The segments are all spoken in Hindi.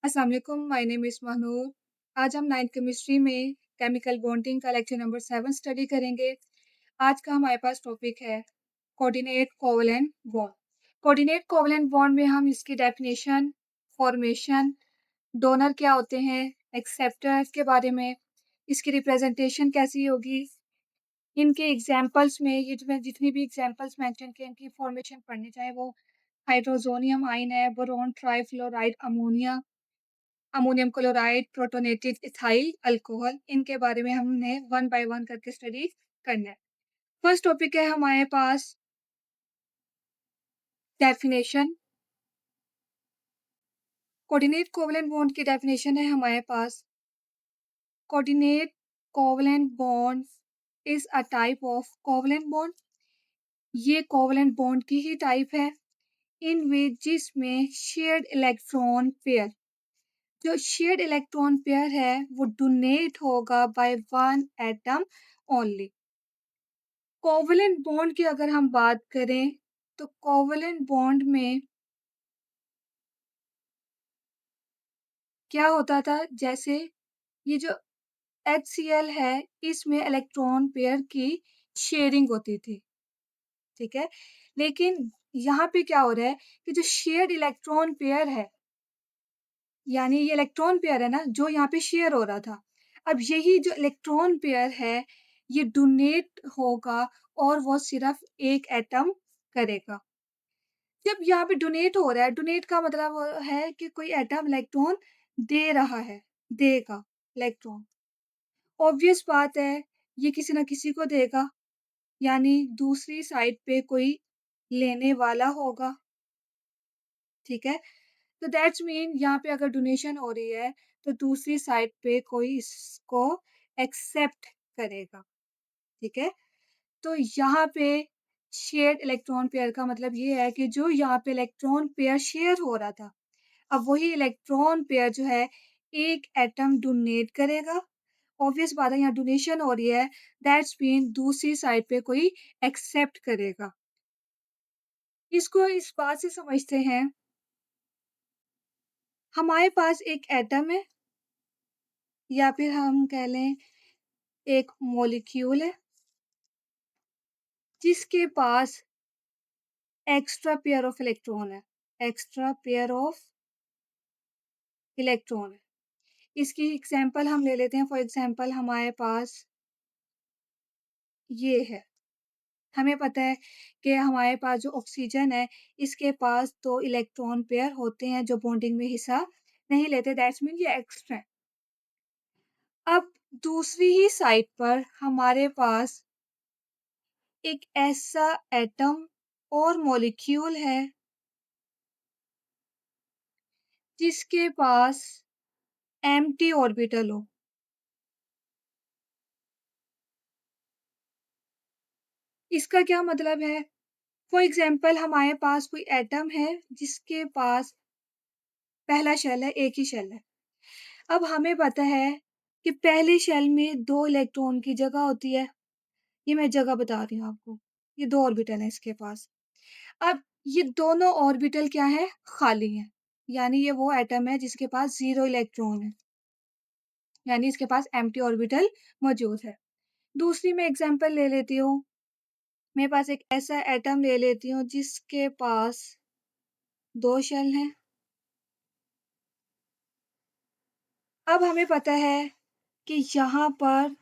अस्सलाम वालेकुम, माय नेम इज़ महनूर। आज हम 9th केमिस्ट्री में केमिकल बॉन्डिंग का लेक्चर नंबर 7 स्टडी करेंगे। आज का हमारे पास टॉपिक है coordinate covalent bond. Coordinate covalent bond में हम इसकी डेफिनेशन, फॉर्मेशन, डोनर क्या होते हैं, एक्सेप्टर्स के बारे में, इसकी रिप्रेजेंटेशन कैसी होगी, इनके एग्जांपल्स में ये जो मैं जितनी भी एग्जांपल्स मेंशन किए इनकी फॉर्मेशन पढ़नी चाहे वो हाइड्रोजोनियम आयन है, boron trifluoride ammonia, ammonium chloride, protonated ethyl alcohol, इनके बारे में हमने वन बाय वन करके स्टडी करना है। फर्स्ट टॉपिक है हमारे पास डेफिनेशन। कोऑर्डिनेट कोवैलेंट बॉन्ड की डेफिनेशन है हमारे पास coordinate covalent bond is a type of covalent bond. ये कोवैलेंट बॉन्ड की ही टाइप है इन विच जिसमें शेयर्ड इलेक्ट्रॉन पेयर, जो शेयर्ड इलेक्ट्रॉन पेयर है वो डोनेट होगा by one atom only. Covalent bond की अगर हम बात करें तो कोवैलेंट बॉन्ड में क्या होता था, जैसे ये जो HCl है इसमें इलेक्ट्रॉन पेयर की शेयरिंग होती थी, ठीक है। लेकिन यहाँ पे क्या हो रहा है कि जो शेयर्ड इलेक्ट्रॉन पेयर है, यानी ये इलेक्ट्रॉन पेयर है ना जो यहाँ पे शेयर हो रहा था, अब यही जो इलेक्ट्रॉन पेयर है ये डोनेट होगा और वो सिर्फ एक एटम करेगा। जब यहाँ पे डोनेट हो रहा है, डोनेट का मतलब है कि कोई एटम इलेक्ट्रॉन दे रहा है, देगा इलेक्ट्रॉन। ऑब्वियस बात है ये किसी ना किसी को देगा, यानी दूसरी साइड पे कोई लेने वाला होगा, ठीक है। तो दैट्स मीन यहाँ पे अगर डोनेशन हो रही है तो दूसरी साइड पे कोई इसको एक्सेप्ट करेगा, ठीक है। तो यहाँ पे शेयर्ड इलेक्ट्रॉन पेयर का मतलब ये है कि जो यहाँ पे इलेक्ट्रॉन पेयर शेयर हो रहा था, अब वही इलेक्ट्रॉन पेयर जो है एक एटम डोनेट करेगा। ऑब्वियस बात है यहाँ डोनेशन हो रही है, दैट्स मीन दूसरी साइड पे कोई एक्सेप्ट करेगा। इसको इस बात से समझते हैं, हमारे पास एक एटम है या फिर हम कह लें एक मॉलिक्यूल है जिसके पास एक्स्ट्रा पेयर ऑफ इलेक्ट्रॉन है, एक्स्ट्रा पेयर ऑफ इलेक्ट्रॉन है। इसकी एग्जांपल हम ले लेते हैं, फॉर एग्जांपल हमारे पास ये है, हमें पता है कि हमारे पास जो ऑक्सीजन है इसके पास तो इलेक्ट्रॉन पेयर होते हैं जो बॉन्डिंग में हिस्सा नहीं लेते, दैट्स मीन ये एक्स्ट्रा है। अब दूसरी ही साइड पर हमारे पास एक ऐसा एटम और मॉलिक्यूल है जिसके पास एम्प्टी ऑर्बिटल हो। इसका क्या मतलब है, फॉर एग्जांपल हमारे पास कोई एटम है जिसके पास पहला शेल है, एक ही शेल है। अब हमें पता है कि पहले शेल में 2 इलेक्ट्रॉन की जगह होती है, ये मैं जगह बता रही हूँ आपको। ये 2 ऑर्बिटल है इसके पास। अब ये दोनों ऑर्बिटल क्या है, खाली हैं, यानी ये वो एटम है जिसके पास 0 इलेक्ट्रॉन है, यानी इसके पास एम्प्टी ऑर्बिटल मौजूद है। दूसरी मैं एग्जांपल ले लेती हूँ, मेरे पास एक ऐसा एटम ले लेती हूँ जिसके पास 2 शेल हैं। अब हमें पता है कि यहाँ पर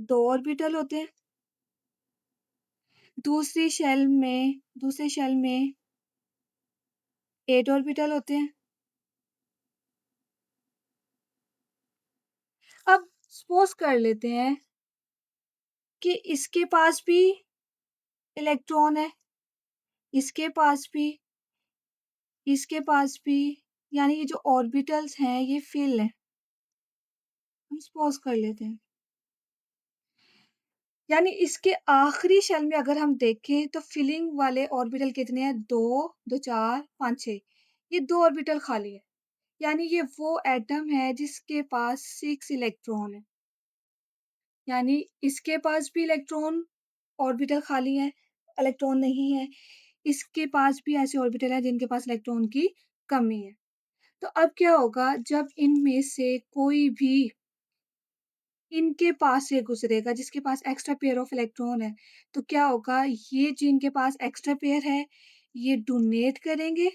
2 ऑर्बिटल होते हैं, दूसरे शेल में 8 ऑर्बिटल होते हैं। अब सपोज कर लेते हैं कि इसके पास भी इलेक्ट्रॉन है, इसके पास भी, इसके पास भी, यानी ये जो ऑर्बिटल्स हैं ये फिल हैं। हम सपोज कर लेते हैं, यानी इसके आखिरी शेल में अगर हम देखें तो फिलिंग वाले ऑर्बिटल कितने हैं, 2, 2 4 5 6, ये 2 ऑर्बिटल खाली है, यानी ये वो एटम है जिसके पास 6 इलेक्ट्रॉन है, यानी इसके पास भी इलेक्ट्रॉन ऑर्बिटल खाली है, इलेक्ट्रॉन नहीं है, इसके पास भी ऐसे ऑर्बिटल है जिनके पास इलेक्ट्रॉन की कमी है। तो अब क्या होगा जब इनमें से कोई भी इनके पास से गुज़रेगा जिसके पास एक्स्ट्रा पेयर ऑफ इलेक्ट्रॉन है, तो क्या होगा ये जिनके पास एक्स्ट्रा पेयर है, ये डोनेट करेंगे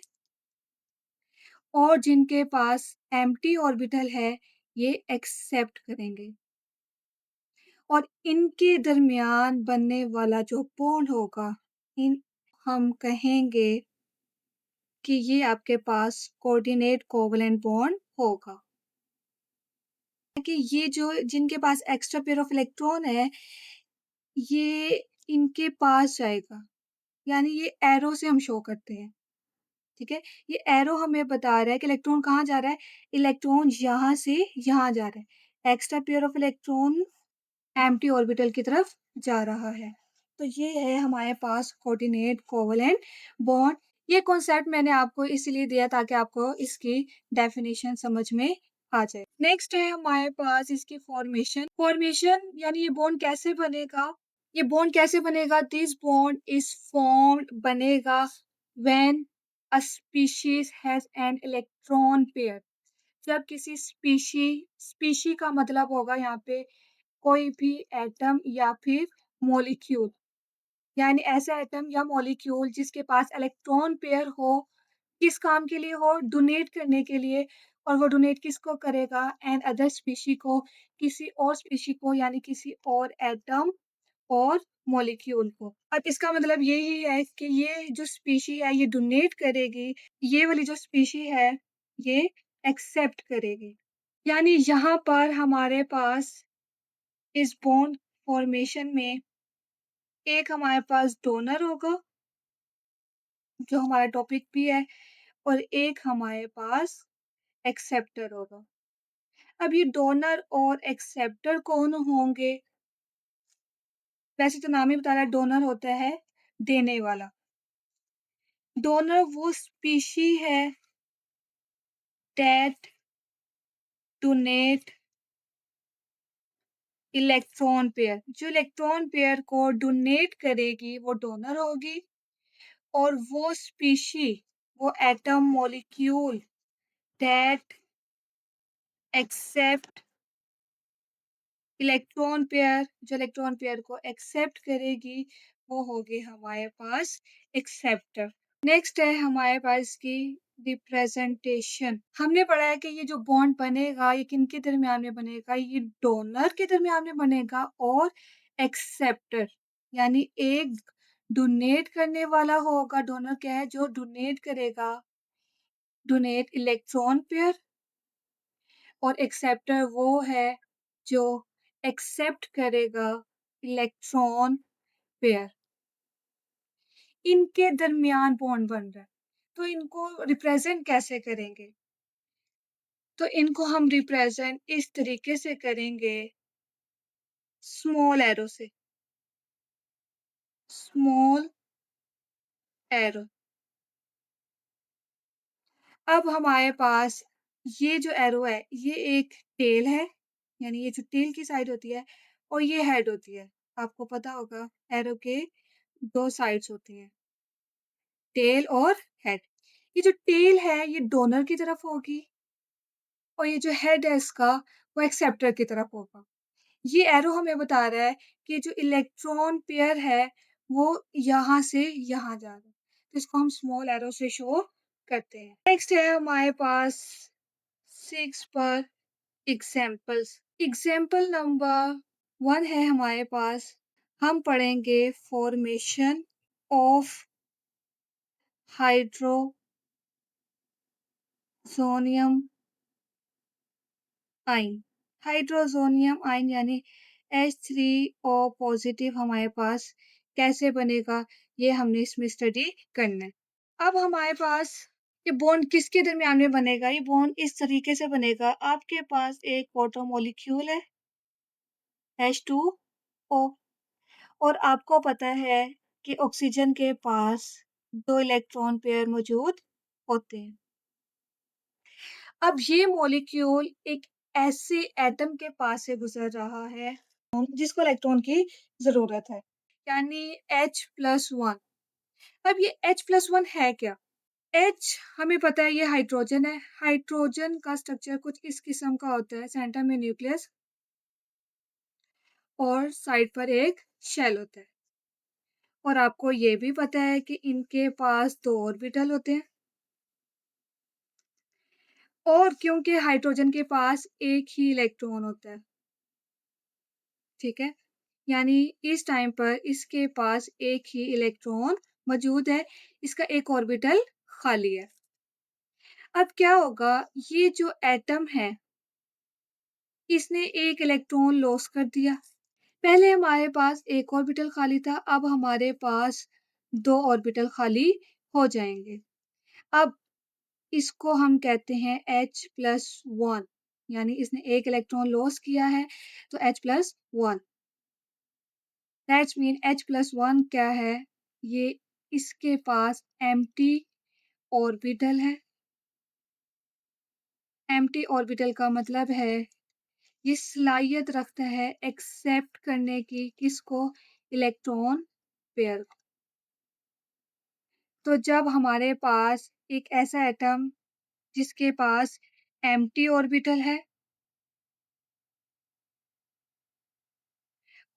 और जिनके पास एम्प्टी ऑर्बिटल है, ये एक्सेप्ट करेंगे। और इनके दरमियान बनने वाला जो बॉन्ड होगा, इन हम कहेंगे कि ये आपके पास कोऑर्डिनेट कोवैलेंट बॉन्ड होगा। कि ये जो जिनके पास एक्स्ट्रा पेयर ऑफ इलेक्ट्रॉन है, ये इनके पास जाएगा, यानी ये एरो से हम शो करते हैं, ठीक है? ये एरो हमें बता रहा है कि इलेक्ट्रॉन कहाँ जा रहा है, इलेक्ट्रॉन यहाँ से यहाँ जा रहा है। Extra pair of electron empty orbital की तरफ जा रहा है। तो ये है हमारे पास कोऑर्डिनेट कोवैलेंट बॉन्ड। ये कॉन्सेप्ट मैंने आपको इसलिए दिया ताकि आपको इसकी डेफिनेशन समझ में आ जाए। नेक्स्ट है हमारे पास इसकी फॉर्मेशन। फॉर्मेशन यानी ये बॉन्ड कैसे बनेगा? ये बॉन्ड कैसे बनेगा? दिस बॉन्ड इज फॉर्म्ड बनेगा when a species has an electron pair. जब किसी स्पीशी का मतलब होगा यहाँ पे कोई भी एटम या फिर मॉलिक्यूल, यानी ऐसा एटम या मॉलिक्यूल जिसके पास इलेक्ट्रॉन पेयर हो, किस काम के लिए हो, डोनेट करने के लिए। और वो डोनेट किसको करेगा, एन अदर स्पीशी को, किसी और स्पीशी को, यानी किसी और एटम और मॉलिक्यूल को। अब इसका मतलब यही है कि ये जो स्पीशी है ये डोनेट करेगी, ये वाली जो स्पीशी है ये एक्सेप्ट करेगी। यानी यहाँ पर हमारे पास इस बॉन्ड फॉर्मेशन में एक हमारे पास डोनर होगा जो हमारा टॉपिक भी है, और एक हमारे पास एक्सेप्टर होगा। अब ये डोनर और एक्सेप्टर कौन होंगे? वैसे तो नाम ही बता रहा है, डोनर होता है देने वाला। डोनर वो स्पीशी है दैट डोनेट इलेक्ट्रॉन पेयर। जो इलेक्ट्रॉन पेयर को डोनेट करेगी वो डोनर होगी, और वो स्पीशी, वो atom molecule that accept electron pair, जो इलेक्ट्रॉन पेयर को एक्सेप्ट करेगी वो होगी हमारे पास एक्सेप्टर। नेक्स्ट है हमारे पास की रिप्रेजेंटेशन। हमने पढ़ा है कि ये जो बॉन्ड बनेगा ये किनके दरमियान में बनेगा, ये डोनर के दरमियान में बनेगा और एक्सेप्टर, यानी एक डोनेट करने वाला होगा। डोनर क्या है, जो डोनेट करेगा, डोनेट इलेक्ट्रॉन पेयर, और एक्सेप्टर वो है जो एक्सेप्ट करेगा इलेक्ट्रॉन पेयर। इनके दरमियान बॉन्ड बन रहा है, तो इनको रिप्रेजेंट कैसे करेंगे? तो इनको हम रिप्रेजेंट इस तरीके से करेंगे, स्मॉल एरो से। Small arrow. अब हमारे पास ये जो एरो है ये एक टेल है, यानी ये जो टेल की साइड होती है, और ये हेड होती है। आपको पता होगा एरो के दो साइड्स होती हैं, टेल और हेड। ये जो टेल है ये डोनर की तरफ होगी, और ये जो हेड है इसका वो एक्सेप्टर की तरफ होगा। ये एरो हमें बता रहा है कि जो इलेक्ट्रॉन पेयर है वो यहाँ से यहाँ जा रहा है, तो इसको हम स्मॉल एरो से शो करते हैं। नेक्स्ट है हमारे पास 6 पर एग्जाम्पल्स। एग्जाम्पल नंबर 1 है हमारे पास, हम पढ़ेंगे फॉर्मेशन ऑफ हाइड्रोजोनियम आइन। हाइड्रोजोनियम आइन यानी H3O पॉजिटिव हमारे पास कैसे बनेगा, ये हमने इसमें स्टडी करना है। अब हमारे पास ये बॉन्ड किसके दरमियान में बनेगा, ये बॉन्ड इस तरीके से बनेगा। आपके पास एक वाटर मॉलिक्यूल है H2O, और आपको पता है कि ऑक्सीजन के पास दो इलेक्ट्रॉन पेयर मौजूद होते हैं। अब ये मॉलिक्यूल एक ऐसे एटम के पास से गुजर रहा है जिसको इलेक्ट्रॉन की जरूरत है, यानी H+1। अब ये H+1 है क्या? H हमें पता है ये हाइड्रोजन है। हाइड्रोजन का स्ट्रक्चर कुछ इस किस्म का होता है, सेंटर में न्यूक्लियस और साइड पर एक शेल होता है। और आपको ये भी पता है कि इनके पास 2 ऑर्बिटल होते हैं और क्योंकि हाइड्रोजन के पास एक ही इलेक्ट्रॉन होता है, ठीक है? यानी इस टाइम पर इसके पास एक ही इलेक्ट्रॉन मौजूद है, इसका एक ऑर्बिटल खाली है। अब क्या होगा, ये जो एटम है, इसने एक इलेक्ट्रॉन लॉस कर दिया। पहले हमारे पास एक ऑर्बिटल खाली था, अब हमारे पास 2 ऑर्बिटल खाली हो जाएँगे। अब इसको हम कहते हैं H+1, यानी इसने एक इलेक्ट्रॉन लॉस किया है, तो H+1। दैट्स मीन H+1 क्या है? ये इसके पास एम्प्टी ऑर्बिटल है। एम्प्टी ऑर्बिटल का मतलब है ये सलाहियत रखता है एक्सेप्ट करने की, किसको? इलेक्ट्रॉन पेयर को। तो जब हमारे पास एक ऐसा एटम जिसके पास एम्प्टी ऑर्बिटल है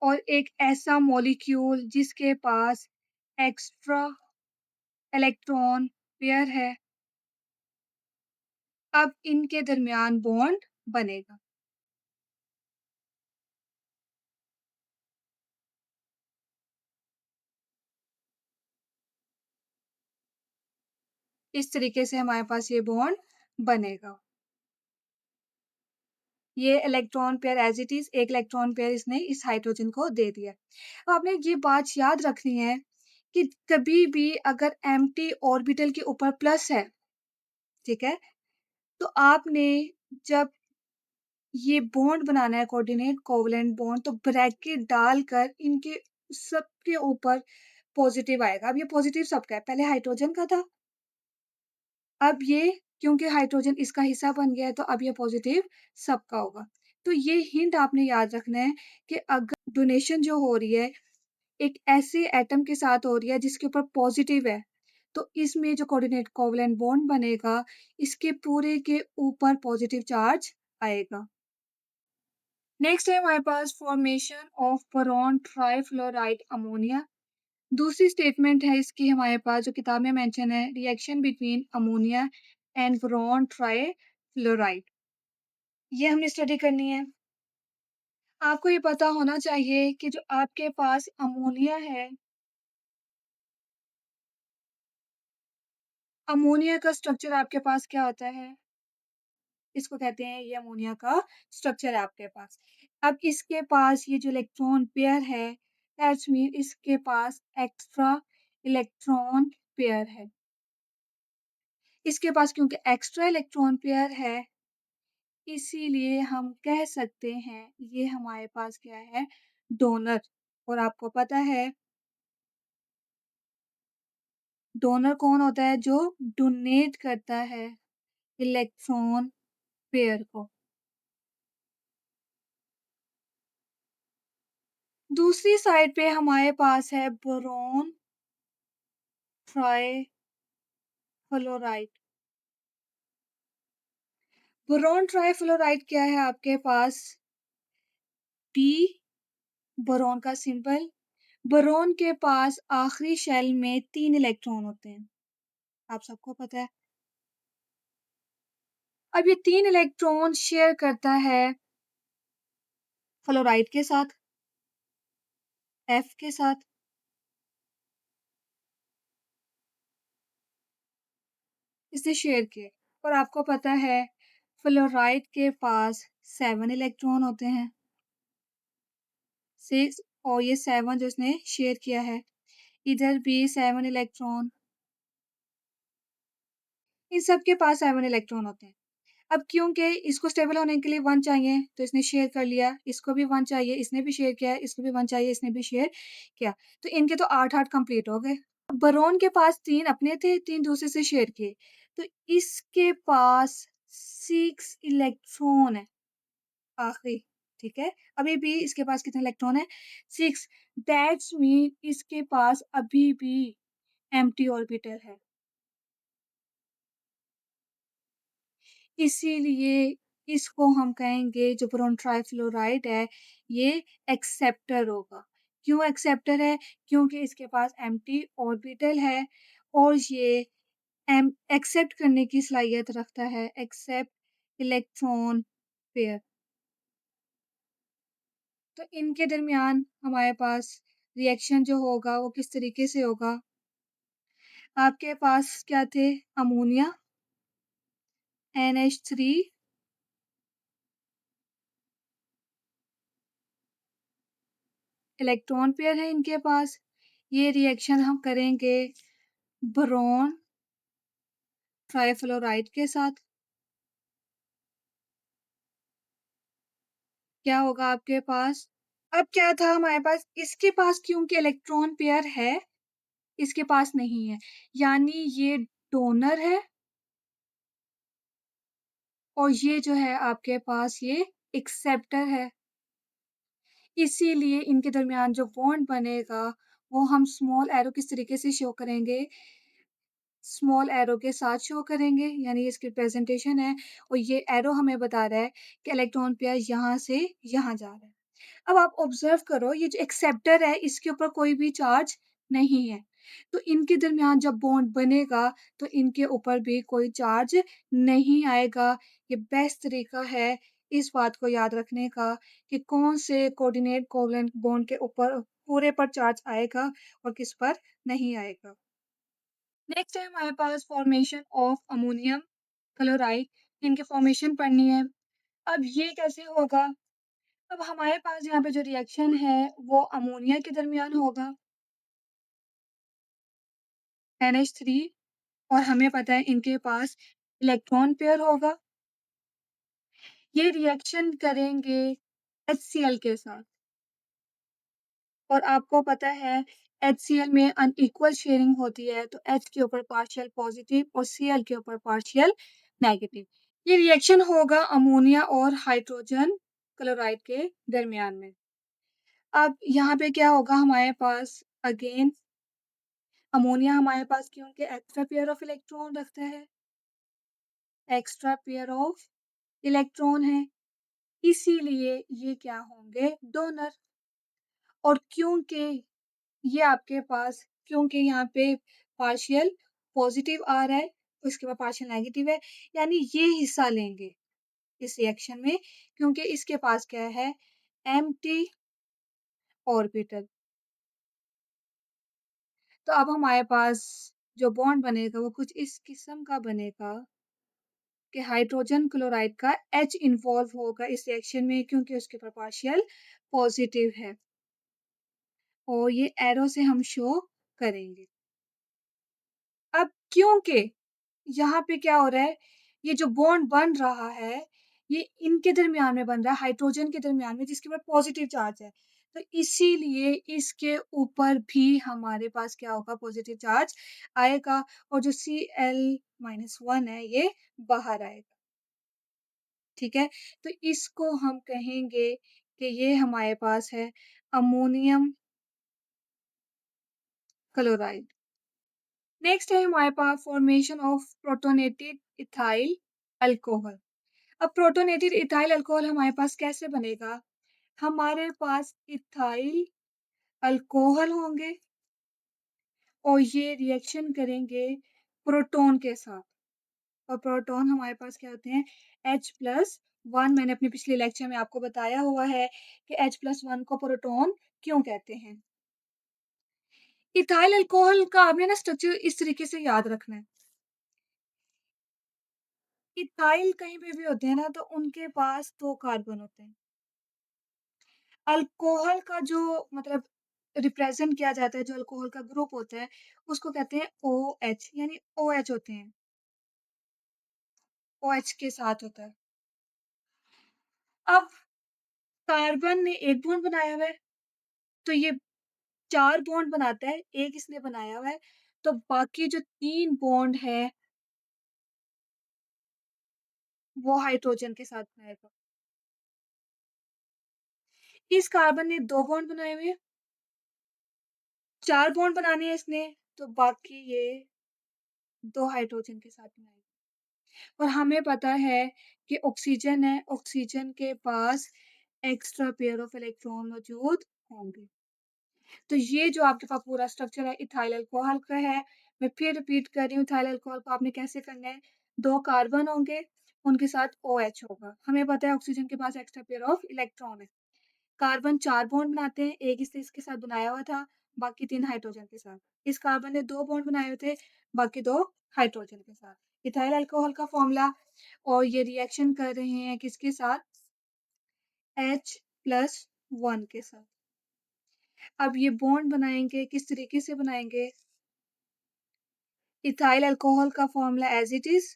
और एक ऐसा मॉलिक्यूल जिसके पास एक्स्ट्रा इलेक्ट्रॉन पेयर है, अब इनके दरमियान बॉन्ड बनेगा। इस तरीके से हमारे पास ये बॉन्ड बनेगा। ये electron pair as it is, एक इलेक्ट्रॉन पेयर इसने इस हाइड्रोजन को दे दिया। अब आपने ये बात याद रखनी है कि कभी भी अगर एम्प्टी ऑर्बिटल के ऊपर प्लस है, ठीक है? तो आपने जब ये बॉन्ड बनाना है कोऑर्डिनेट कोवैलेंट बॉन्ड, तो ब्रैकेट डालकर इनके सबके ऊपर पॉजिटिव आएगा। अब ये पॉजिटिव सबका है, पहले हाइड्रोजन का था, अब ये क्योंकि हाइड्रोजन इसका हिस्सा बन गया है तो अब ये पॉजिटिव सबका होगा। तो ये हिंट आपने याद रखना है कि अगर डोनेशन जो हो रही है एक ऐसे एटम के साथ हो रही है जिसके ऊपर पॉजिटिव है, तो इसमें जो कोऑर्डिनेट कोवैलेंट बॉन्ड बनेगा, इसके पूरे के ऊपर पॉजिटिव चार्ज आएगा। नेक्स्ट है हमारे पास formation of boron trifluoride ammonia. दूसरी स्टेटमेंट है इसकी हमारे पास जो किताब में मेंशन है, reaction between ammonia and boron trifluoride. ये हमने स्टडी करनी है। आपको ये पता होना चाहिए कि जो आपके पास अमोनिया है, अमोनिया का स्ट्रक्चर आपके पास क्या होता है? इसको कहते हैं ये अमोनिया का स्ट्रक्चर है आपके पास। अब इसके पास ये जो इलेक्ट्रॉन पेयर है, दैट्स मीन इसके पास एक्स्ट्रा इलेक्ट्रॉन पेयर है। इसके पास क्योंकि एक्स्ट्रा इलेक्ट्रॉन पेयर है, इसीलिए हम कह सकते हैं ये हमारे पास क्या है? डोनर। और आपको पता है डोनर कौन होता है? जो डोनेट करता है इलेक्ट्रॉन पेयर को। दूसरी साइड पे हमारे पास है बोरॉन ट्राइफ्लोराइड। बोरॉन ट्राइफ्लोराइड क्या है आपके पास? टी, बोरॉन का सिंबल। बोरॉन के पास आखिरी शेल में 3 इलेक्ट्रॉन होते हैं, आप सबको पता है। अब ये 3 इलेक्ट्रॉन शेयर करता है फ्लोराइड के साथ, एफ के साथ। इसने शेयर किए और आपको पता है फ्लोराइड के पास 7 इलेक्ट्रॉन होते हैं, 6, और ये 7 जो इसने शेयर किया है, इधर भी 7 इलेक्ट्रॉन, इन सब के पास 7 इलेक्ट्रॉन होते हैं। अब क्योंकि इसको स्टेबल होने के लिए 1 चाहिए, तो इसने शेयर कर लिया, इसको भी 1 चाहिए, इसने भी शेयर किया, इसको भी 1 चाहिए, इसने भी शेयर किया। तो इनके तो 8-8 कंप्लीट हो गए। बोरॉन के पास 3 अपने थे, 3 दूसरे से शेयर किए। तो इसके पास 6 इलेक्ट्रॉन है आखिरी, ठीक है? अभी भी इसके पास कितने इलेक्ट्रॉन है? 6। दैट्स मीन इसके पास अभी भी एम्प्टी ऑर्बिटल है। इसीलिए इसको हम कहेंगे जो बोरोन ट्राइफ्लोराइड है, ये एक्सेप्टर होगा। क्यों एक्सेप्टर है? क्योंकि इसके पास एम्प्टी ऑर्बिटल है और ये एक्सेप्ट करने की सलाहियत रखता है, एक्सेप्ट इलेक्ट्रॉन पेयर। तो इनके दरमियान हमारे पास रिएक्शन जो होगा वो किस तरीके से होगा? आपके पास क्या थे? अमोनिया, NH3, इलेक्ट्रॉन पेयर है इनके पास। ये रिएक्शन हम करेंगे बोरॉन ट्राइफ्लोराइड के साथ। क्या होगा आपके पास? अब क्या था हमारे पास? इसके पास क्योंकि इलेक्ट्रॉन पेयर है, इसके पास नहीं है, यानी ये डोनर है और ये जो है आपके पास ये एक्सेप्टर है। इसीलिए इनके दरमियान जो बॉन्ड बनेगा वो हम स्मॉल एरो किस तरीके से शो करेंगे? स्मॉल एरो के साथ शो करेंगे, यानी इसकी प्रेजेंटेशन है और ये एरो हमें बता रहा है कि इलेक्ट्रॉन पेयर यहाँ से यहाँ जा रहा है। अब आप ऑब्जर्व करो, ये जो एक्सेप्टर है इसके ऊपर कोई भी चार्ज नहीं है, तो इनके दरमियान जब बॉन्ड बनेगा तो इनके ऊपर भी कोई चार्ज नहीं आएगा। ये बेस्ट तरीका है इस बात को याद रखने का कि कौन से कोऑर्डिनेट कोवलेंट बॉन्ड के ऊपर पूरे पर चार्ज आएगा और किस पर नहीं आएगा। नेक्स्ट है हमारे पास फॉर्मेशन ऑफ अमोनियम क्लोराइड। इनकी फॉर्मेशन पढ़नी है। अब ये कैसे होगा? अब हमारे पास यहाँ पे जो रिएक्शन है वो अमोनिया के दरमियान होगा, NH3, और हमें पता है इनके पास इलेक्ट्रॉन पेयर होगा। ये रिएक्शन करेंगे HCl के साथ और आपको पता है HCl में अनइक्वल शेयरिंग होती है, तो H के ऊपर पार्शियल पॉजिटिव और Cl के ऊपर पार्शियल नेगेटिव। ये रिएक्शन होगा अमोनिया और हाइड्रोजन क्लोराइड के दरमियान में। अब यहाँ पे क्या होगा हमारे पास? अगेन अमोनिया हमारे पास क्योंकि एक्स्ट्रा पेयर ऑफ इलेक्ट्रॉन रखता है, एक्स्ट्रा पेयर ऑफ इलेक्ट्रॉन है, इसीलिए ये क्या होंगे? डोनर। और क्योंकि ये आपके पास, क्योंकि यहाँ पे पार्शियल पॉजिटिव आ रहा है, उसके बाद पार्शियल नेगेटिव है, यानी ये हिस्सा लेंगे इस रिएक्शन में, क्योंकि इसके पास क्या है? Empty orbital. तो अब हमारे पास जो बॉन्ड बनेगा वो कुछ इस किस्म का बनेगा कि हाइड्रोजन क्लोराइड का H इन्वॉल्व होगा इस रिएक्शन में, क्योंकि उसके ऊपर पार्शियल पॉजिटिव है और ये एरो से हम शो करेंगे। अब क्योंकि यहाँ पे क्या हो रहा है? ये जो बॉन्ड बन रहा है ये इनके दरमियान में बन रहा है, हाइड्रोजन के दरमियान में जिसके ऊपर पॉजिटिव चार्ज है, तो इसीलिए इसके ऊपर भी हमारे पास क्या होगा? पॉजिटिव चार्ज आएगा और जो Cl-1 है ये बाहर आएगा। ठीक है, तो इसको हम कहेंगे कि ये हमारे पास है अमोनियम क्लोराइड। नेक्स्ट है हमारे पास formation of protonated ethyl alcohol. अब प्रोटोनेटेड इथाइल अल्कोहल हमारे पास कैसे बनेगा? हमारे पास इथाइल अल्कोहल होंगे और ये रिएक्शन करेंगे प्रोटॉन के साथ, और प्रोटॉन हमारे पास क्या होते हैं? H+1। मैंने अपने पिछले लेक्चर में आपको बताया हुआ है कि H+1 को प्रोटॉन क्यों कहते हैं। इथाइल अल्कोहल का आपने ना स्ट्रक्चर इस तरीके से याद रखना है। इथाइल कहीं पे भी होते हैं ना तो उनके पास 2 कार्बन होते हैं। अल्कोहल का जो मतलब रिप्रेजेंट किया जाता है, जो अल्कोहल का ग्रुप होता है, उसको कहते हैं OH, यानी OH होते हैं, OH के साथ होता है। अब कार्बन ने एक बॉन्ड बनाया हुआ है, तो ये 4 बॉन्ड बनाता है, एक इसने बनाया हुआ है, तो बाकी जो 3 बॉन्ड है वो हाइड्रोजन के साथ बनाएगा। इस कार्बन ने 2 बॉन्ड बनाए हुए हैं, 4 बॉन्ड बनाने हैं इसने, तो बाकी ये 2 हाइड्रोजन के साथ बनाएगा। और हमें पता है कि ऑक्सीजन है, ऑक्सीजन के पास एक्स्ट्रा पेयर ऑफ इलेक्ट्रॉन मौजूद होंगे। तो ये जो आपके पास पूरा स्ट्रक्चर है इथाइल अल्कोहल का है। मैं फिर रिपीट कर रही हूँ, इथाइल अल्कोहल को आपने कैसे करना है, 2 कार्बन होंगे, उनके साथ OH होगा। हमें पता है ऑक्सीजन के पास एक्स्ट्रा पेयर ऑफ इलेक्ट्रॉन है। कार्बन 4 बॉन्ड बनाते हैं, एक इसके साथ बनाया हुआ था, बाकी 3 हाइड्रोजन के साथ। इस कार्बन ने 2 बॉन्ड बनाए हुए थे, बाकी 2 हाइड्रोजन के साथ। इथाइल अल्कोहल का फॉर्मूला, और ये रिएक्शन कर रहे हैं किसके साथ, H+1 के साथ। अब ये बॉन्ड बनाएंगे, किस तरीके से बनाएंगे, इथाइल अल्कोहल का फॉर्मूला एज इट इज,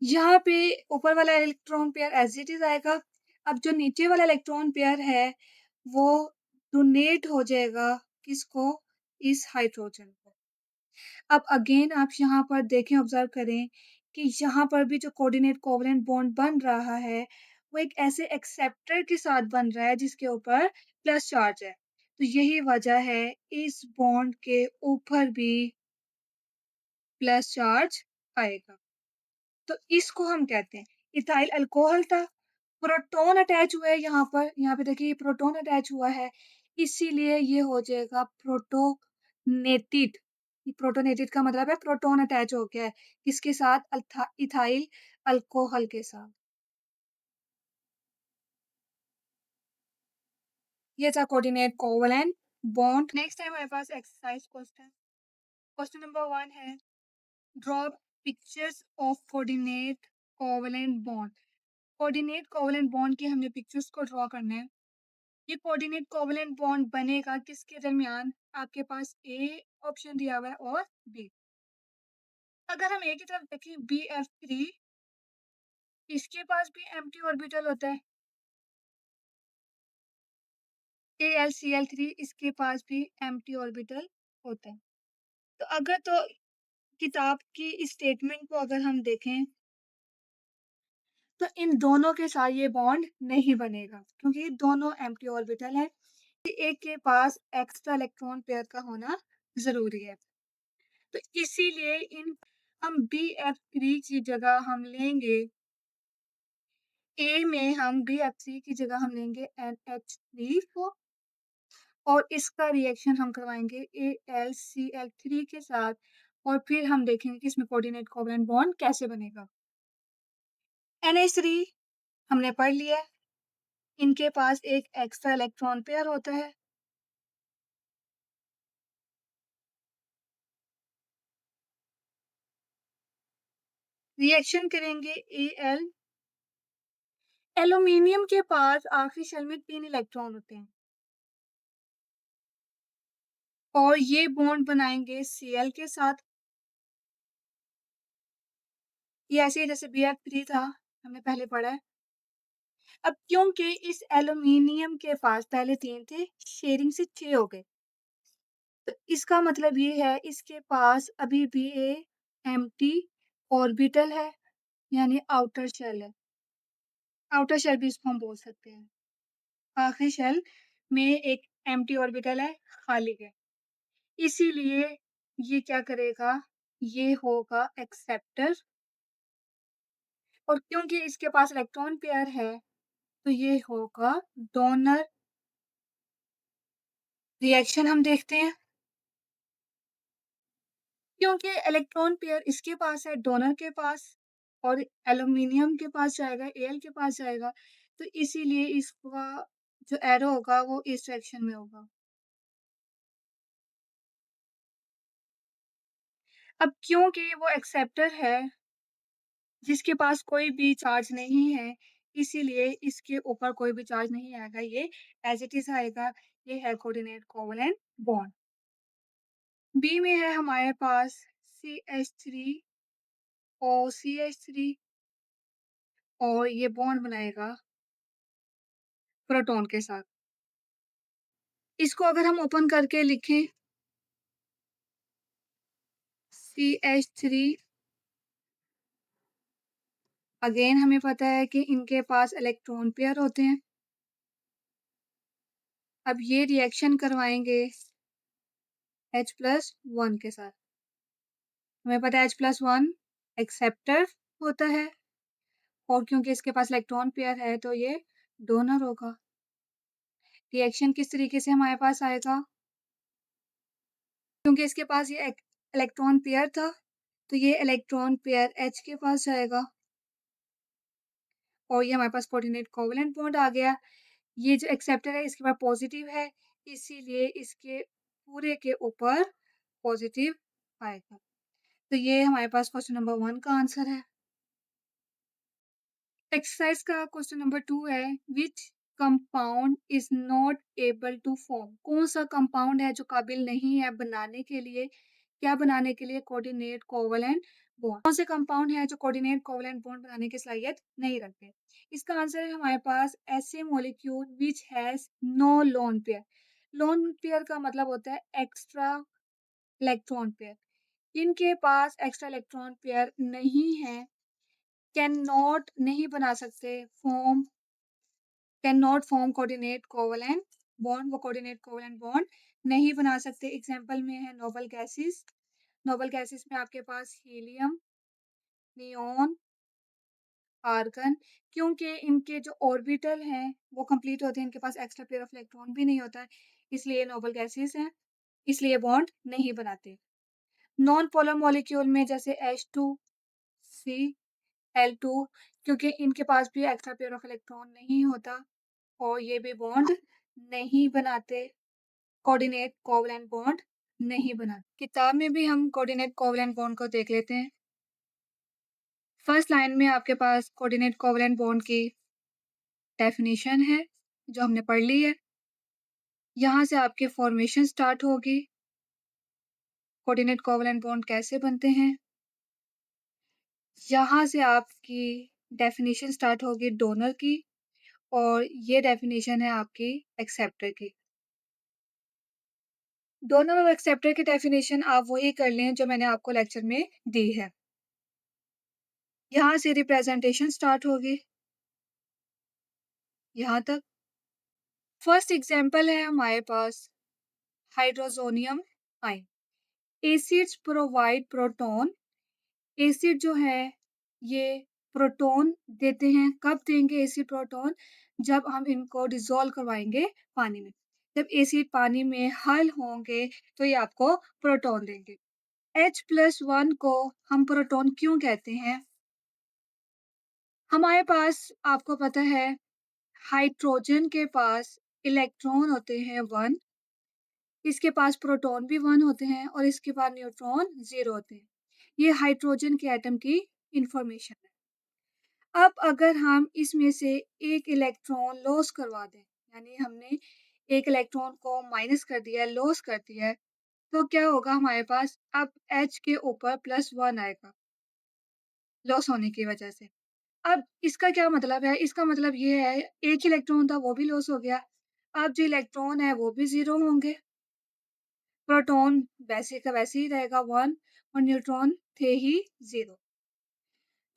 यहाँ पे ऊपर वाला electron pair as it is आएगा। अब जो नीचे वाला इलेक्ट्रॉन पेयर है वो डोनेट हो जाएगा किसको, इस हाइड्रोजन को। अब अगेन आप यहाँ पर देखें, ऑब्जर्व करें कि यहाँ पर भी जो कोऑर्डिनेट कोवलेंट बॉन्ड बन रहा है वो एक ऐसे एक्सेप्टर के साथ बन रहा है जिसके ऊपर प्लस चार्ज है। तो यही वजह है इस बॉन्ड के ऊपर भी प्लस चार्ज आएगा। तो इसको हम कहते हैं इथाइल अल्कोहल था, प्रोटॉन अटैच हुआ है यहाँ पे देखिए ये प्रोटॉन अटैच हुआ है, इसीलिए ये हो जाएगा प्रोटोनेटेड। प्रोटोनेटेड का मतलब है प्रोटॉन अटैच हो गया है, किसके साथ, इथाइल अल्कोहल के साथ। ये था coordinate covalent bond. Next time हमारे पास एक्सरसाइज क्वेश्चन, क्वेश्चन नंबर 1 है draw pictures of coordinate covalent bond. Coordinate covalent bond की हमने पिक्चर्स को ड्रॉ करना है। ये कोऑर्डिनेट कोवलेंट बॉन्ड बनेगा किसके दरमियान, आपके पास ए ऑप्शन दिया हुआ है और बी। अगर हम ए की तरफ देखें BF3, इसके पास भी एम्प्टी ऑर्बिटल होता है। AlCl3, इसके पास भी एम्प्टी ऑर्बिटल होता है। तो अगर तो किताब की इस स्टेटमेंट को अगर हम देखें तो इन दोनों के साथ ये बॉन्ड नहीं बनेगा क्योंकि दोनों एम्प्टी ऑर्बिटल है। एक के पास एक्स्ट्रा इलेक्ट्रॉन पेयर का होना जरूरी है। तो इसीलिए इन हम BF3 की जगह हम लेंगे, ए में हम BF3 की जगह हम लेंगे NH3 को, और इसका रिएक्शन हम करवाएंगे AlCl3 के साथ, और फिर हम देखेंगे कि इसमें कोऑर्डिनेट कोवलेंट बॉन्ड कैसे बनेगा। NH3 हमने पढ़ लिया है, इनके पास एक एक्स्ट्रा इलेक्ट्रॉन पेयर होता है। रिएक्शन करेंगे Al, एल्यूमिनियम के पास आखिरी शेल में 3 इलेक्ट्रॉन होते हैं और ये बॉन्ड बनाएंगे Cl के साथ। ये ऐसे ही जैसे BF3 था, हमने पहले पढ़ा है। अब क्योंकि इस एल्यूमिनियम के पास पहले 3 थे, शेयरिंग से 6 हो गए, तो इसका मतलब ये है इसके पास अभी भी एक एम्प्टी ऑर्बिटल है, यानी आउटर शेल है। आउटर शेल भी इसको हम बोल सकते हैं। आखिरी शेल में एक एम्प्टी ऑर्बिटल है, खाली है। इसीलिए ये क्या करेगा, ये होगा एक्सेप्टर, और क्योंकि इसके पास इलेक्ट्रॉन पेयर है तो ये होगा डोनर। रिएक्शन हम देखते हैं, क्योंकि इलेक्ट्रॉन पेयर इसके पास है डोनर के पास, और एल्यूमिनियम के पास जाएगा, Al के पास जाएगा, तो इसीलिए इसका जो एरो होगा वो इस डायरेक्शन में होगा। अब क्योंकि वो एक्सेप्टर है जिसके पास कोई भी चार्ज नहीं है, इसीलिए इसके ऊपर कोई भी चार्ज नहीं आएगा, ये एज इट इज आएगा। ये है कोऑर्डिनेट कोवलेंट बॉन्ड। बी में है हमारे पास CH3 और CH3, और ये बॉन्ड बनाएगा प्रोटॉन के साथ। इसको अगर हम ओपन करके लिखें CH3, अगेन हमें पता है कि इनके पास इलेक्ट्रॉन पेयर होते हैं। अब ये रिएक्शन करवाएंगे H+1 के साथ। हमें पता है H+1 एक्सेप्टर होता है और क्योंकि इसके पास इलेक्ट्रॉन पेयर है तो ये डोनर होगा। रिएक्शन किस तरीके से हमारे पास आएगा? क्योंकि इसके पास ये इलेक्ट्रॉन पेयर था तो ये इलेक्ट्रॉन पेयर H के पास जाएगा और ये हमारे पास कोऑर्डिनेट कोवैलेंट बॉन्ड आ गया। ये जो एक्सेप्टर है इसके पास पॉजिटिव है, इसीलिए इसके पूरे के ऊपर पॉजिटिव आएगा। तो ये हमारे पास क्वेश्चन नंबर 1 का आंसर है। एक्सरसाइज का क्वेश्चन नंबर 2 है, which compound is not able to form? कौन सा कंपाउंड है जो काबिल नहीं है बनाने के लिए? क्या बनाने के लिए? Coordinate covalent bond. कौन से कंपाउंड है जो कोऑर्डिनेट कोवैलेंट बॉन्ड बनाने की सलाहियत नहीं रखते? इसका आंसर है हमारे पास ऐसे molecule which has no lone pair. Lone pair का मतलब होता है एक्स्ट्रा इलेक्ट्रॉन पेयर। इनके पास एक्स्ट्रा इलेक्ट्रॉन पेयर नहीं है, कैन नॉट नहीं बना सकते, form can not form coordinate covalent bond, वो कोऑर्डिनेट कोवैलेंट बॉन्ड नहीं बना सकते। एग्जांपल में है नोबल गैसेस। नोबल गैसेस में आपके पास हीलियम, नियॉन, आर्गन, क्योंकि इनके जो ऑर्बिटल हैं वो कंप्लीट होते हैं, इनके पास एक्स्ट्रा पेयर ऑफ इलेक्ट्रॉन भी नहीं होता है, इसलिए नोबल गैसेस हैं, इसलिए बॉन्ड नहीं बनाते। नॉन पोलर मॉलिक्यूल में जैसे H2C L2, क्योंकि इनके पास भी एक्स्ट्रा पेयर ऑफ इलेक्ट्रॉन नहीं होता और ये भी बॉन्ड नहीं बनाते, कोऑर्डिनेट कोवैलेंट बॉन्ड नहीं बनाते। किताब में भी हम कोऑर्डिनेट कोवैलेंट बॉन्ड को देख लेते हैं। फर्स्ट लाइन में आपके पास कोऑर्डिनेट कोवैलेंट बॉन्ड की डेफिनेशन है जो हमने पढ़ ली है। यहाँ से आपके फॉर्मेशन स्टार्ट होगी, कोऑर्डिनेट कोवैलेंट बॉन्ड कैसे बनते हैं। यहाँ से आपकी डेफिनेशन स्टार्ट होगी डोनर की और ये डेफिनेशन है आपकी एक्सेप्टर की। डोनर और एक्सेप्टर की डेफिनेशन आप वही कर लें जो मैंने आपको लेक्चर में दी है। यहाँ से रिप्रेजेंटेशन स्टार्ट होगी यहाँ तक। फर्स्ट एग्जांपल है हमारे पास hydroxonium ion. Acids provide proton. Acid जो है ये प्रोटॉन देते हैं। कब देंगे एसिड प्रोटॉन? जब हम इनको डिसॉल्व करवाएंगे पानी में। जब एसिड पानी में हल होंगे तो ये आपको प्रोटॉन देंगे। H+1 को हम प्रोटॉन क्यों कहते हैं? हमारे पास आपको पता है हाइड्रोजन के पास इलेक्ट्रॉन होते हैं 1, इसके पास प्रोटॉन भी 1 होते हैं और इसके पास न्यूट्रॉन 0 होते हैं। ये हाइड्रोजन के एटम की इंफॉर्मेशन है। अब अगर हम इसमें से एक इलेक्ट्रॉन लॉस करवा दें, यानी हमने एक इलेक्ट्रॉन को माइनस कर दिया है, लॉस कर दिया है, तो क्या होगा हमारे पास? अब H के ऊपर +1 आएगा लॉस होने की वजह से। अब इसका क्या मतलब है? इसका मतलब ये है एक इलेक्ट्रॉन था वो भी लॉस हो गया। अब जो इलेक्ट्रॉन है वो भी 0 होंगे। प्रोटॉन वैसे का वैसे ही रहेगा 1 और न्यूट्रॉन थे ही 0।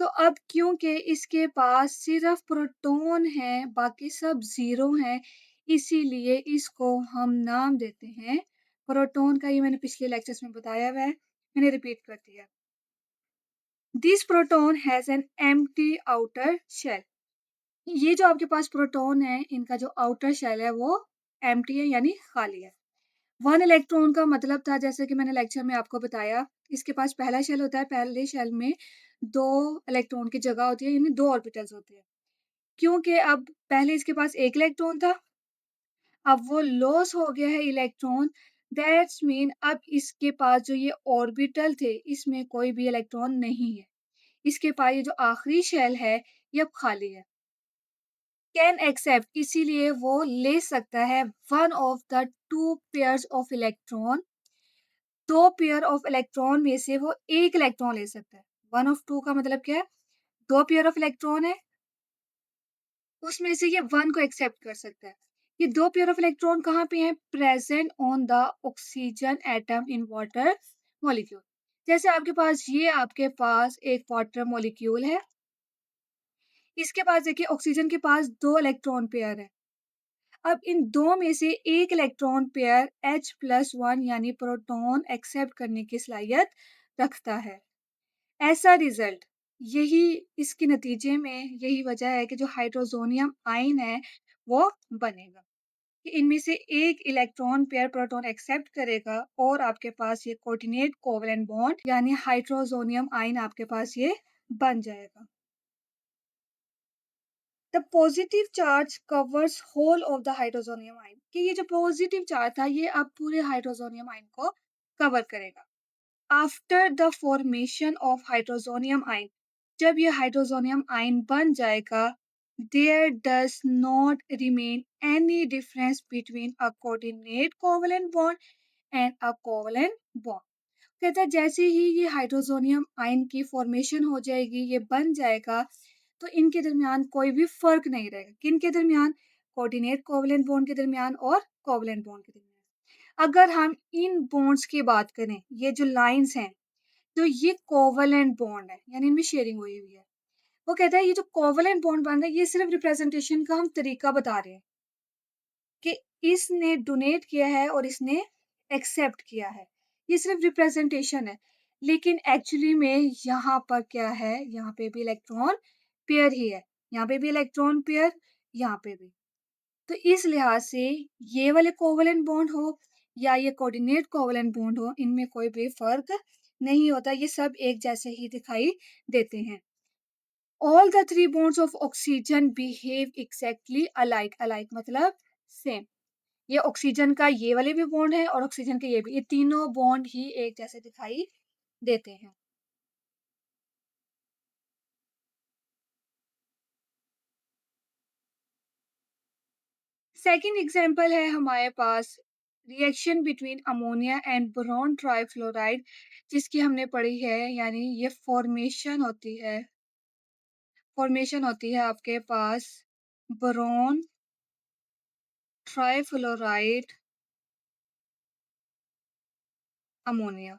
तो अब क्योंकि इसके पास सिर्फ प्रोटॉन है बाकी सब 0 हैं, इसीलिए इसको हम नाम देते हैं प्रोटॉन का। ये मैंने पिछले लेक्चर्स में बताया हुआ है, मैंने रिपीट कर दिया। This proton has an empty outer shell. ये जो आपके पास प्रोटॉन है इनका जो आउटर शेल है वो एम्प्टी है यानी खाली है। 1 इलेक्ट्रॉन का मतलब था, जैसे कि मैंने लेक्चर में आपको बताया, इसके पास पहला शेल होता है, पहले शेल में 2 इलेक्ट्रॉन की जगह होती है यानी 2 ऑर्बिटल्स होते हैं। क्योंकि अब पहले इसके पास 1 इलेक्ट्रॉन था, अब वो लॉस हो गया है इलेक्ट्रॉन, दैट्स मीन अब इसके पास जो ये ऑर्बिटल थे इसमें कोई भी इलेक्ट्रॉन नहीं है। इसके पास ये जो आखिरी शेल है ये अब खाली है। कैन एक्सेप्ट, इसीलिए वो ले सकता है one of the two pairs of electron. 2 pair of electron में से वो एक इलेक्ट्रॉन ले सकता है। 1 ऑफ 2 का मतलब क्या है? 2 पेयर ऑफ इलेक्ट्रॉन है, उसमें से ये 1 को एक्सेप्ट कर सकता है। ये 2 पेयर ऑफ इलेक्ट्रॉन कहाँ पे हैं? Present on the oxygen atom in water molecule. जैसे आपके पास एक वाटर मॉलिक्यूल है, इसके पास देखिए ऑक्सीजन के पास 2 इलेक्ट्रॉन पेयर है। अब इन 2 में से एक इलेक्ट्रॉन पेयर H+1 यानी प्रोटॉन एक्सेप्ट करने की सलाहियत रखता है। ऐसा रिजल्ट यही इसके नतीजे में यही वजह है कि जो हाइड्रोजोनियम आयन है, वो बनेगा। कि इनमें से एक इलेक्ट्रॉन पेयर प्रोटॉन एक्सेप्ट करेगा और आपके पास ये कोऑर्डिनेट कोवलेंट बॉन्ड यानी हाइड्रोजोनियम आयन आपके पास ये बन जाएगा। The positive charge covers whole of the hydroxonium ion कि ये जो पॉजिटिव चार्ज था ये अब पूरे हाइड्रोजोनियम आयन को कवर करेगा। After the formation of hydroxonium ion जब ये हाइड्रोजोनियम आयन बन जाएगा there does not remain any difference between a coordinate covalent bond and a covalent bond. कहता है जैसे ही ये हाइड्रोजोनियम आयन की फॉर्मेशन हो जाएगी ये बन जाएगा तो इनके दरमियान कोई भी फर्क नहीं रहेगा। किन के दरमियान? कोऑर्डिनेट कोवलेंट बॉन्ड के दरमियान और कोवलेंट बॉन्ड के दरमियान। अगर हम इन बॉन्ड्स की बात करें ये जो लाइंस हैं तो ये कोवलेंट बॉन्ड है यानी इनमें शेयरिंग हुई हुई है। वो कहता है ये जो कोवलेंट बॉन्ड बन रहा है ये सिर्फ रिप्रेजेंटेशन का हम तरीका बता रहे हैं कि इसने डोनेट किया है और इसने एक्सेप्ट किया है। ये सिर्फ रिप्रेजेंटेशन है लेकिन एक्चुअली में यहाँ पर क्या है, यहाँ पे भी इलेक्ट्रॉन पेयर ही है, यहाँ पे भी इलेक्ट्रॉन पेयर, यहाँ पे भी। तो इस लिहाज से ये वाले कोवलेंट बॉन्ड हो या ये कोऑर्डिनेट कोवलेंट बॉन्ड हो इनमें कोई भी फर्क नहीं होता, ये सब एक जैसे ही दिखाई देते हैं। All the three bonds of oxygen behave exactly alike. Alike मतलब सेम। ये ऑक्सीजन का ये वाले भी बॉन्ड है और ऑक्सीजन के ये तीनों बॉन्ड ही एक जैसे दिखाई देते हैं। सेकंड एग्जांपल है हमारे पास reaction between ammonia and boron trifluoride जिसकी हमने पढ़ी है यानी ये फॉर्मेशन होती है आपके पास बोरॉन ट्राइफ्लोराइड अमोनिया।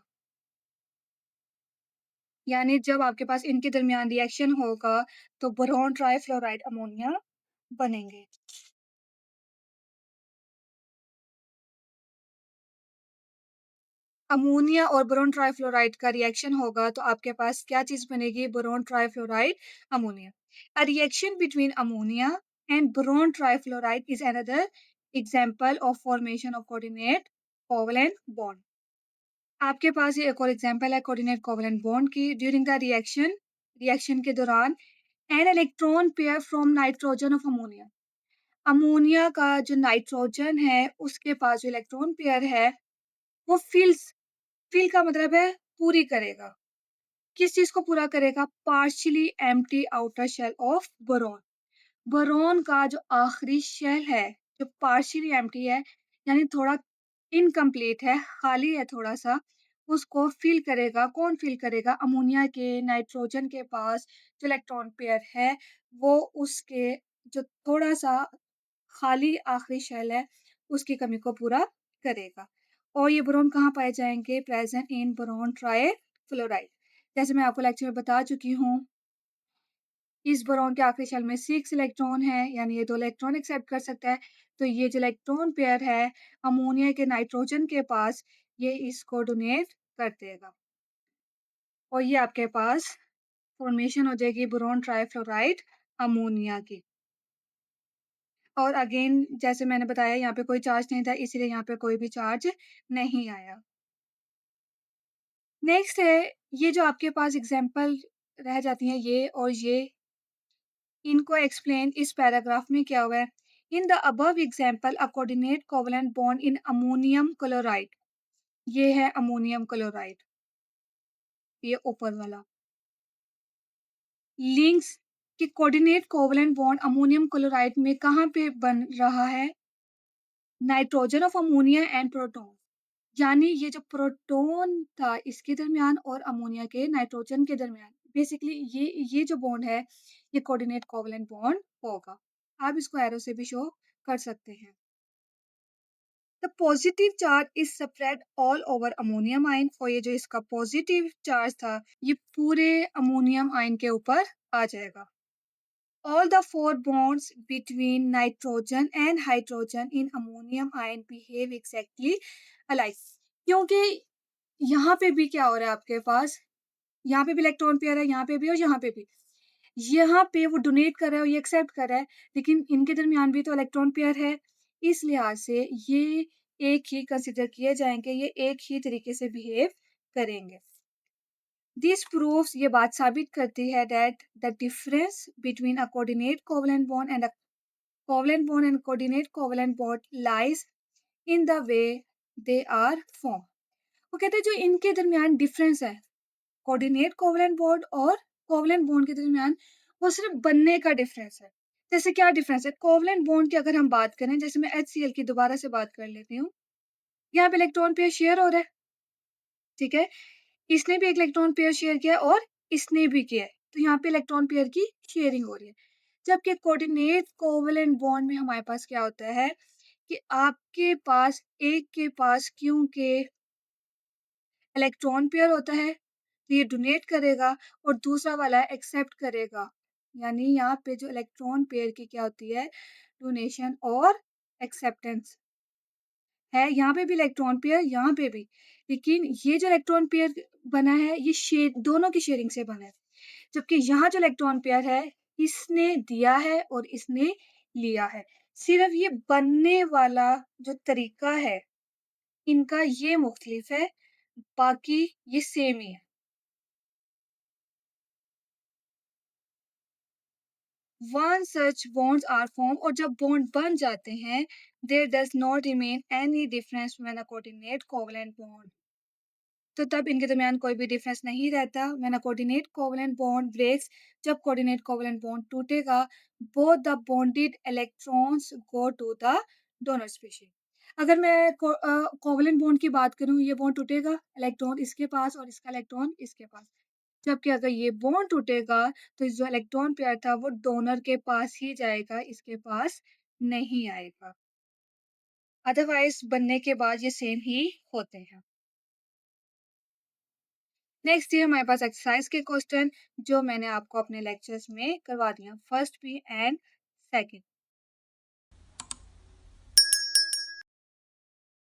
यानी जब आपके पास इनके दरमियान रिएक्शन होगा तो बोरॉन ट्राइफ्लोराइड अमोनिया बनेंगे। अमोनिया और बोरोन ट्राइफ्लोराइड का रिएक्शन होगा तो आपके पास क्या चीज बनेगी? Boron trifluoride ammonia. A reaction between ammonia and boron trifluoride is another example of formation of coordinate covalent bond. आपके पास ये एक और एग्जांपल है कोऑर्डिनेट कोवलेंट बॉन्ड की। ड्यूरिंग द रिएक्शन के दौरान an electron pair from nitrogen of ammonia. Ammonia का जो नाइट्रोजन है उसके पास जो इलेक्ट्रॉन पेयर है वो फिल का मतलब है पूरी करेगा। किस चीज को पूरा करेगा? Partially empty outer shell of boron. Boron का जो आखिरी शेल है जो पार्शियली एम्प्टी है यानी थोड़ा इनकम्प्लीट है, खाली है थोड़ा सा, उसको फिल करेगा। कौन फिल करेगा? अमोनिया के नाइट्रोजन के पास जो इलेक्ट्रॉन पेयर है वो उसके जो थोड़ा सा खाली आखिरी शेल है उसकी कमी को पूरा करेगा। और ये बोरॉन कहाँ पाए जाएंगे? Present in boron try fluoride. जैसे मैं आपको लेक्चर में बता चुकी हूँ इस बोरॉन के आखिरी शेल में 6 इलेक्ट्रॉन है यानी ये 2 इलेक्ट्रॉन एक्सेप्ट कर सकता है। तो ये जो इलेक्ट्रॉन पेयर है अमोनिया के नाइट्रोजन के पास ये इसको डोनेट कर देगा और ये आपके पास फॉर्मेशन हो जाएगी बोरॉन ट्राइफ्लोराइड अमोनिया की। और अगेन जैसे मैंने बताया यहाँ पे कोई चार्ज नहीं था इसीलिए यहाँ पे कोई भी चार्ज नहीं आया। नेक्स्ट है ये जो आपके पास एग्जांपल रह जाती हैं ये और ये, इनको एक्सप्लेन इस पैराग्राफ में किया हुआ है। In the above example a coordinate covalent bond in ammonium chloride. ये है अमोनियम क्लोराइड, ये ऊपर वाला लिंक्स के coordinate covalent bond ammonium chloride में कहाँ पे बन रहा है? Nitrogen of ammonia and proton. यानी ये जो प्रोटॉन था इसके दरमियान और अमोनिया के नाइट्रोजन के दरमियान बेसिकली ये जो बॉन्ड है ये कोऑर्डिनेट कोवलेंट बॉन्ड होगा। आप इसको एरो से भी शो कर सकते हैं। The positive charge is spread all over ammonium ion और ये जो इसका पॉजिटिव चार्ज था ये पूरे अमोनियम आयन के ऊपर आ जाएगा। All the four bonds between nitrogen and hydrogen in ammonium ion behave exactly alike। क्योंकि यहाँ पे भी क्या हो रहा है आपके पास यहाँ पे भी इलेक्ट्रॉन पेयर है, यहाँ पे भी और यहाँ पे भी। यहाँ पे वो डोनेट कर रहा है और ये एक्सेप्ट कर रहा है, लेकिन इनके दरमियान भी तो इलेक्ट्रॉन पेयर है। इस लिहाज से ये एक ही कंसीडर किए जाएँगे, ये एक ही तरीके से बिहेव करेंगे। दिस प्रूव्स ये बात साबित करती है that the difference between a coordinate covalent bond and a covalent bond and coordinate covalent bond lies in the way they are formed. वो कहते हैं जो इनके दरमियान डिफरेंस है कोऑर्डिनेट कोवैलेंट बॉन्ड और कोवैलेंट बॉन्ड के दरमियान, वो सिर्फ बनने का डिफरेंस है। जैसे क्या डिफरेंस है? कोवैलेंट बॉन्ड की अगर हम बात करें, जैसे मैं HCl की दोबारा से बात कर लेती हूँ। यहाँ पे इलेक्ट्रॉन पेयर शेयर हो रहा है, ठीक है? इसने भी एक इलेक्ट्रॉन पेयर शेयर किया है और इसने भी किया है। तो यहाँ पे इलेक्ट्रॉन पेयर की शेयरिंग हो रही है। जबकि कोऑर्डिनेट कोवैलेंट बॉन्ड में हमारे पास क्या होता है कि आपके पास एक के पास क्योंकि इलेक्ट्रॉन पेयर होता है, तो ये डोनेट करेगा और दूसरा वाला एक्सेप्ट करेगा। यानी यहाँ पे जो इलेक्ट्रॉन पेयर की क्या होती है, डोनेशन और एक्सेप्टेंस है। यहाँ पे भी इलेक्ट्रॉन पेयर, यहाँ पे भी। लेकिन ये जो इलेक्ट्रॉन पेयर बना है, ये शेयर दोनों की शेयरिंग से बना है। जबकि यहाँ जो इलेक्ट्रॉन पेयर है, इसने दिया है और इसने लिया है। सिर्फ ये बनने वाला जो तरीका है, इनका ये मुख्तलिफ है, बाकी ये सेम ही है। Once such bonds are formed और जब बॉन्ड बन जाते हैं, there does not remain any difference when a coordinate covalent bond, तो तब इनके दरमियान कोई भी डिफरेंस नहीं रहता। when a coordinate covalent bond breaks, जब coordinate covalent bond टूटेगा, both the bonded electrons go to the donor species। अगर मैं कोवलेंट बॉन्ड की बात करूं, ये बॉन्ड टूटेगा, इलेक्ट्रॉन इसके पास और इसका इलेक्ट्रॉन इसके पास। जबकि अगर ये बॉन्ड टूटेगा, तो जो इलेक्ट्रॉन पेयर था वो डोनर के पास ही जाएगा, इसके पास नहीं आएगा। अदरवाइज बनने के बाद ये सेम ही होते हैं। नेक्स्ट ये हमारे पास एक्सरसाइज के क्वेश्चन जो मैंने आपको अपने लेक्चर्स में करवा दिया, फर्स्ट भी एंड सेकंड।